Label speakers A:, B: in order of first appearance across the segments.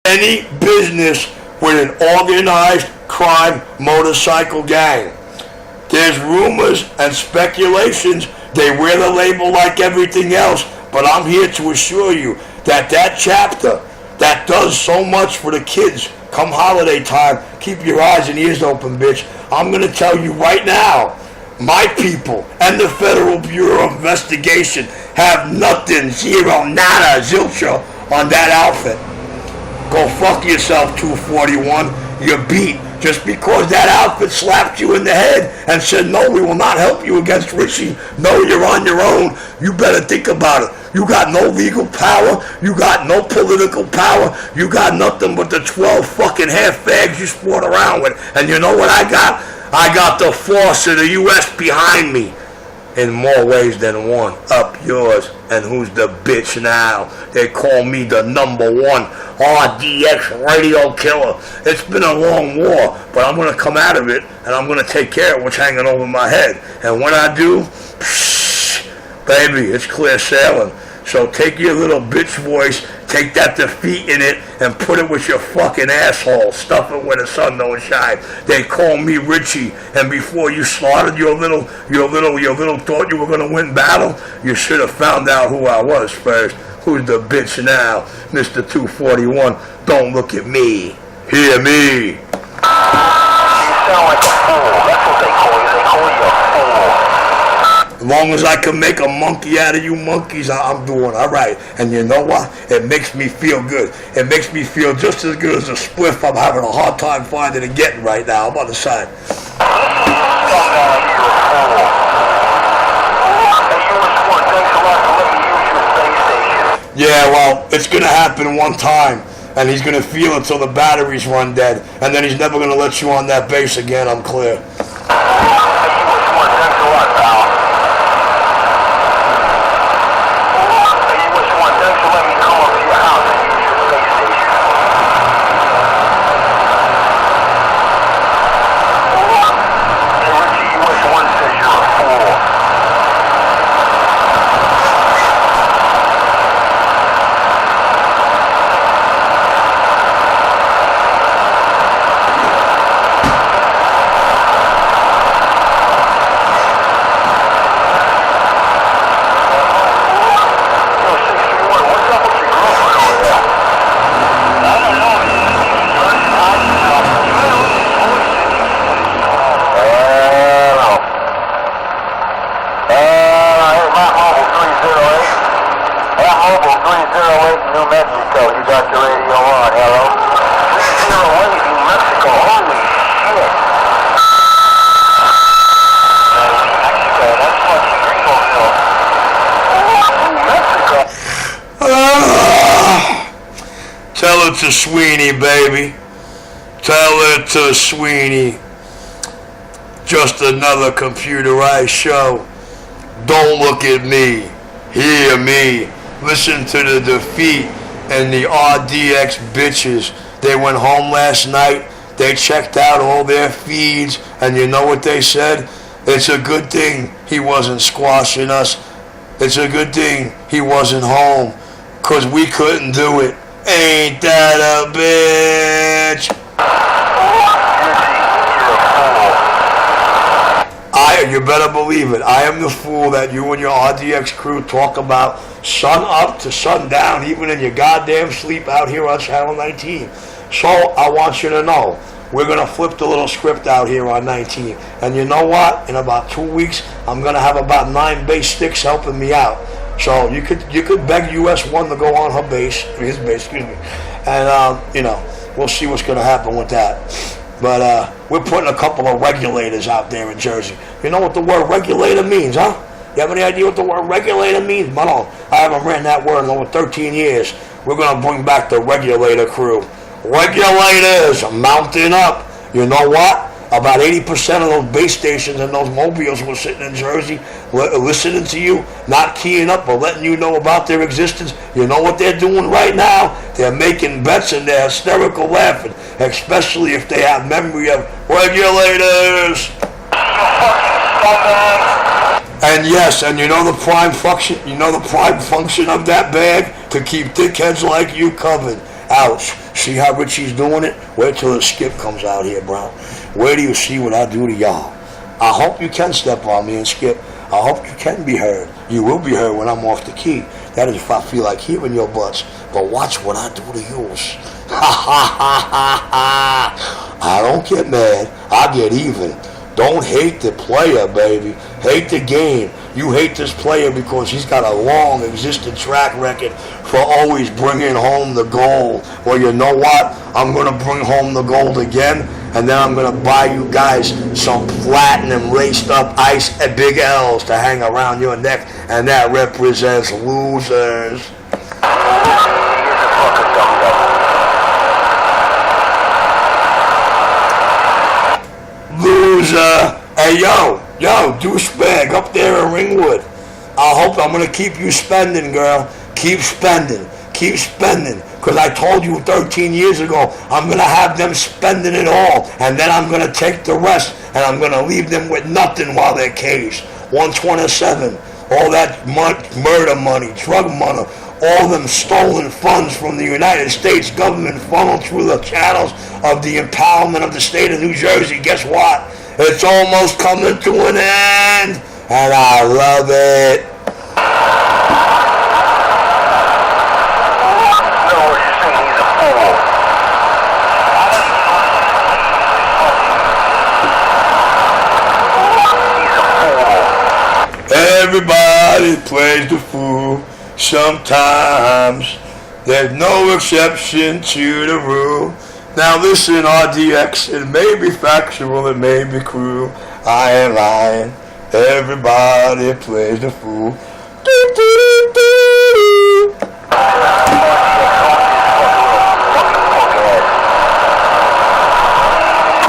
A: any business with an organized crime motorcycle gang. There's rumors and speculations. They wear the label like everything else, but I'm here to assure you that that chapter that does so much for the kids come holiday time, keep your eyes and ears open, bitch. I'm going to tell you right now, my people and the Federal Bureau of Investigation have nothing, zero, nada, zilcha on that outfit. Go fuck yourself, 241. You're beat. Just because that outfit slapped you in the head and said, no, we will not help you against Richie. No, you're on your own. You better think about it. You got no legal power. You got no political power. You got nothing but the 12 fucking half fags you sport around with. And you know what I got? I got the force of the U.S. behind me. In more ways than one. Up yours. And who's the bitch now? They call me the #1 RDX radio killer. It's been a long war, but I'm going to come out of it, and I'm going to take care of what's hanging over my head. And when I do, baby, it's clear sailing. So take your little bitch voice, take that defeat in it, and put it with your fucking asshole. Stuff it where the sun don't shine. They call me Richie, and before you started your little thought you were gonna win battle, you should have found out who I was first. Who's the bitch now? Mr. 241, don't look at me. Hear me.
B: You sound like a fool. That's what they call you. They call you a fool.
A: As long as I can make a monkey out of you monkeys, I'm doing all right. And you know what? It makes me feel good. It makes me feel just as good as a spliff I'm having a hard time finding and getting right now. I'm on the side. Yeah, well, it's going to happen one time. And he's going to feel it till the batteries run dead. And then he's never going to let you on that base again, I'm clear. Tell it to Sweeney, baby. Tell it to Sweeney. Just another computerized show. Don't look at me. Hear me. Listen to the defeat and the RDX bitches. They went home last night. They checked out all their feeds. And you know what they said? It's a good thing he wasn't squashing us. It's a good thing he wasn't home. 'Cause we couldn't do it. Ain't that a bitch? You better believe it. I am the fool that you and your RDX crew talk about sun up to sundown, even in your goddamn sleep out here on Channel 19. So I want you to know, we're going to flip the little script out here on 19. And you know what? In about 2 weeks, I'm going to have about 9 base sticks helping me out. So you could beg US1 to go on his base, excuse me. And, we'll see what's going to happen with that. But we're putting a couple of regulators out there in Jersey. You know what the word regulator means, huh? You have any idea what the word regulator means? No, I haven't ran that word in over 13 years. We're going to bring back the regulator crew. Regulators mounting up. You know what? About 80% of those base stations and those mobiles were sitting in Jersey listening to you, not keying up or letting you know about their existence. You know what they're doing right now? They're making bets and they're hysterical laughing, especially if they have memory of regulators. And yes, and you know the prime function of that bag? To keep dickheads like you covered. Ouch. See how Richie's doing it? Wait till the skip comes out here, bro. Where do you see what I do to y'all? I hope you can step on me and skip. I hope you can be heard. You will be heard when I'm off the key. That is if I feel like hearing your butts. But watch what I do to yours. Ha ha ha ha ha. I don't get mad. I get even. Don't hate the player, baby. Hate the game. You hate this player because he's got a long existing track record for always bringing home the gold. Well, you know what? I'm going to bring home the gold again, and then I'm going to buy you guys some platinum laced up ice and big L's to hang around your neck, and that represents losers. Loser. Hey, yo, douchebag up there in Ringwood. I hope I'm going to keep you spending, girl. Keep spending. Because I told you 13 years ago, I'm going to have them spending it all. And then I'm going to take the rest, and I'm going to leave them with nothing while they're caged. 127, all that murder money, drug money, all them stolen funds from the United States government funneled through the channels of the empowerment of the state of New Jersey. Guess what? It's almost coming to an end, and I love it. Everybody plays the fool sometimes. There's no exception to the rule. Now listen, RDX, it may be factual, it may be cruel. I ain't lying. Everybody plays the fool.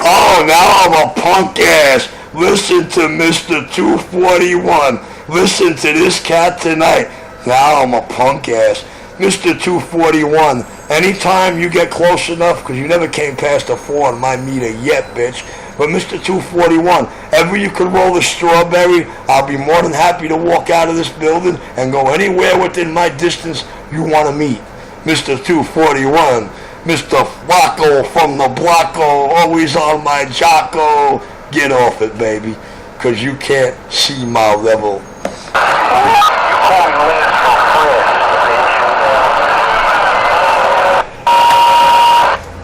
A: Oh, now I'm a punk ass. Listen to Mr. 241. Listen to this cat tonight. Now I'm a punk ass. Mr. 241, anytime you get close enough, because you never came past a 4 on my meter yet, bitch. But Mr. 241, ever you could roll a strawberry, I'll be more than happy to walk out of this building and go anywhere within my distance you want to meet. Mr. 241, Mr. Flacco from the Blocko, always on my jocko. Get off it, baby, because you can't see my level.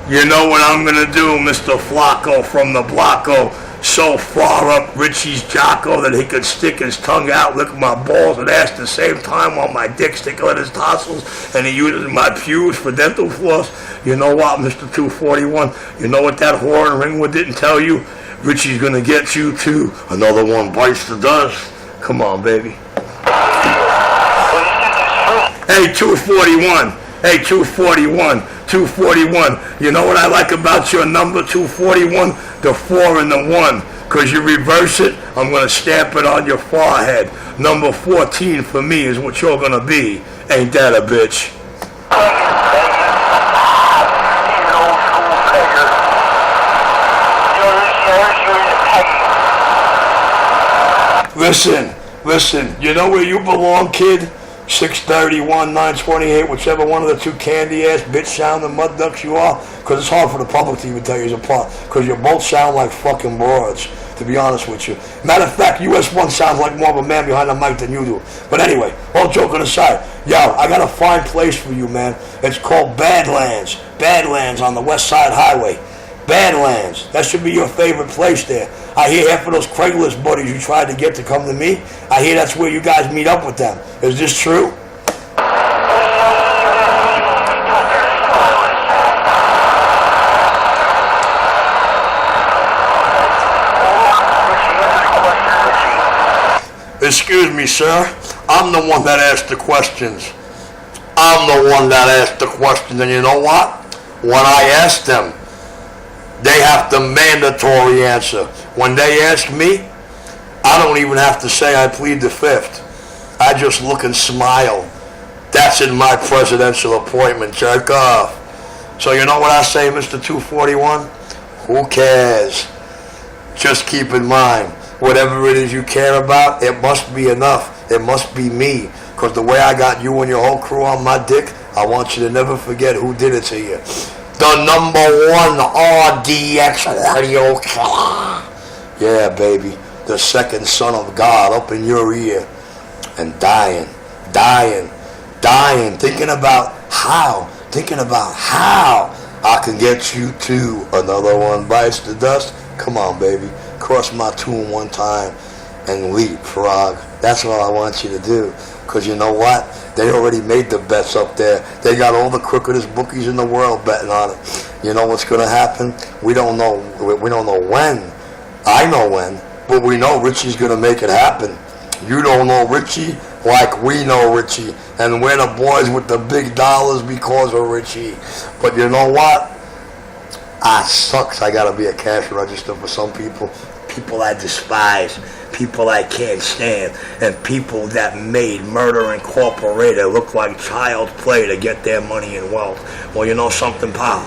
A: You know what I'm going to do, Mr. Flacco from the Blocko, so far up Richie's jocko that he could stick his tongue out, lick my balls and ass at the same time while my dick stick on his tonsils, and he uses my pews for dental floss. You know what, Mr. 241? You know what that whore in Ringwood didn't tell you? Richie's going to get you too. Another one bites the dust. Come on, baby. Hey, 241. Hey, 241. 241. You know what I like about your number, 241? The 4 and the 1. Because you reverse it, I'm going to stamp it on your forehead. Number 14 for me is what you're going to be. Ain't that a bitch? Listen, you know where you belong, kid? 631, 928, whichever one of the two candy-ass, bitch-sounding mud ducks you are, because it's hard for the public to even tell you apart, because you both sound like fucking broads, to be honest with you. Matter of fact, US1 sounds like more of a man behind the mic than you do. But anyway, all joking aside, yo, I got a fine place for you, man. It's called Badlands. Badlands on the West Side Highway. Badlands. That should be your favorite place there. I hear half of those Craigslist buddies you tried to get to come to me, I hear that's where you guys meet up with them. Is this true? Excuse me, sir. I'm the one that asked the questions. I'm the one that asked the questions, and you know what? When I ask them, they have the mandatory answer. When they ask me, I don't even have to say I plead the fifth. I just look and smile. That's in my presidential appointment, jerk off. So you know what I say, Mr. 241? Who cares? Just keep in mind, whatever it is you care about, it must be enough. It must be me. Because the way I got you and your whole crew on my dick, I want you to never forget who did it to you. the #1 RDX radio killer. Yeah, baby, the second son of God up in your ear and dying, thinking about how I can get you to another one bites the dust. Come on, baby, cross my tune one time and leapfrog. That's what I want you to do. Because you know what? They already made the bets up there. They got all the crookedest bookies in the world betting on it. You know what's going to happen? We don't know when. I know when. But we know Richie's going to make it happen. You don't know Richie like we know Richie. And we're the boys with the big dollars because of Richie. But you know what? Sucks. I got to be a cash register for some people. People I despise. People I can't stand. And people that made Murder Incorporated look like child's play to get their money and wealth. Well, you know something, pal?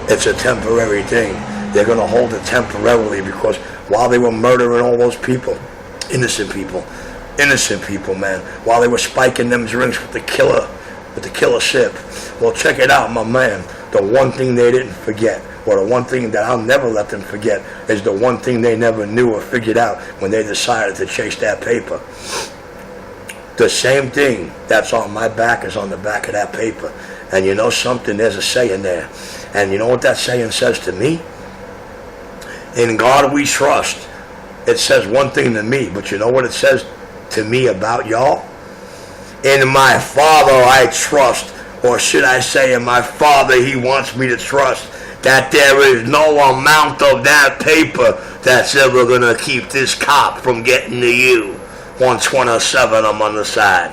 A: It's a temporary thing. They're going to hold it temporarily because while they were murdering all those people, innocent people, man, while they were spiking them drinks with the killer sip. Well, check it out, my man. The one thing they didn't forget, or the one thing that I'll never let them forget, is the one thing they never knew or figured out when they decided to chase that paper. The same thing that's on my back is on the back of that paper. And you know something? There's a saying there. And you know what that saying says to me? In God we trust. It says one thing to me, but you know what it says to me about y'all? In my Father I trust, or should I say in my Father He wants me to trust, that there is no amount of that paper that's ever going to keep this cop from getting to you. 127, I'm on the side.